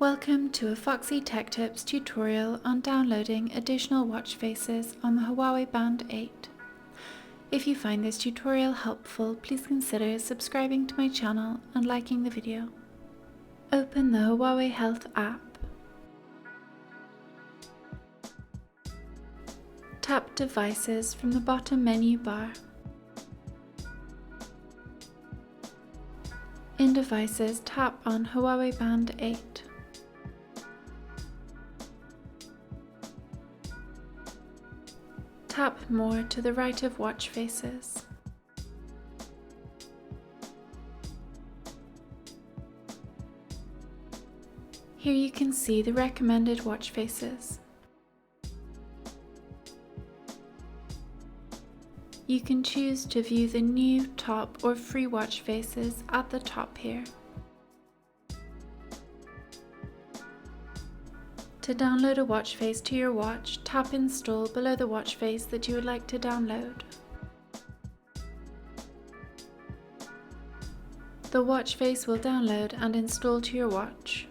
Welcome to a Foxy Tech Tips tutorial on downloading additional watch faces on the Huawei Band 8. If you find this tutorial helpful, please consider subscribing to my channel and liking the video. Open the Huawei Health app. Tap Devices from the bottom menu bar. In Devices, tap on Huawei Band 8. Tap More to the right of watch faces. Here you can see the recommended watch faces. You can choose to view the new, top or free watch faces at the top here. To download a watch face to your watch, tap Install below the watch face that you would like to download. The watch face will download and install to your watch.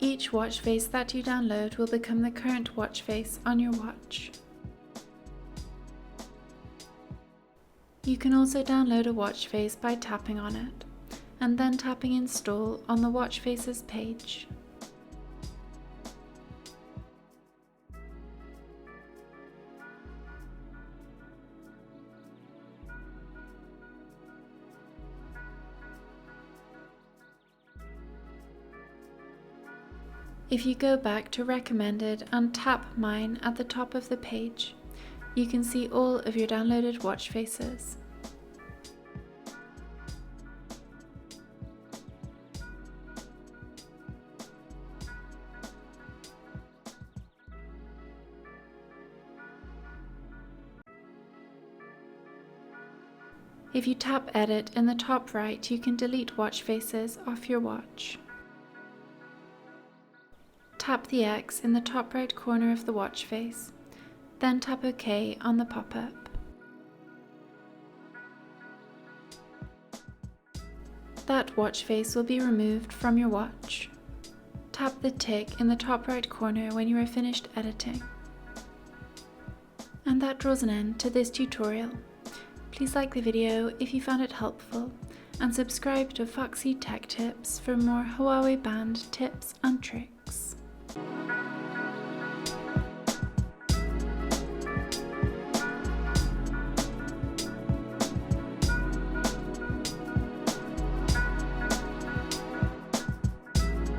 Each watch face that you download will become the current watch face on your watch. You can also download a watch face by tapping on it, and then tapping Install on the watch faces page. If you go back to Recommended and tap Mine at the top of the page, you can see all of your downloaded watch faces. If you tap Edit in the top right, you can delete watch faces off your watch. Tap the X in the top right corner of the watch face, then tap OK on the pop-up. That watch face will be removed from your watch. Tap the tick in the top right corner when you are finished editing. And that draws an end to this tutorial. Please like the video if you found it helpful, and subscribe to Foxy Tech Tips for more Huawei Band tips and tricks.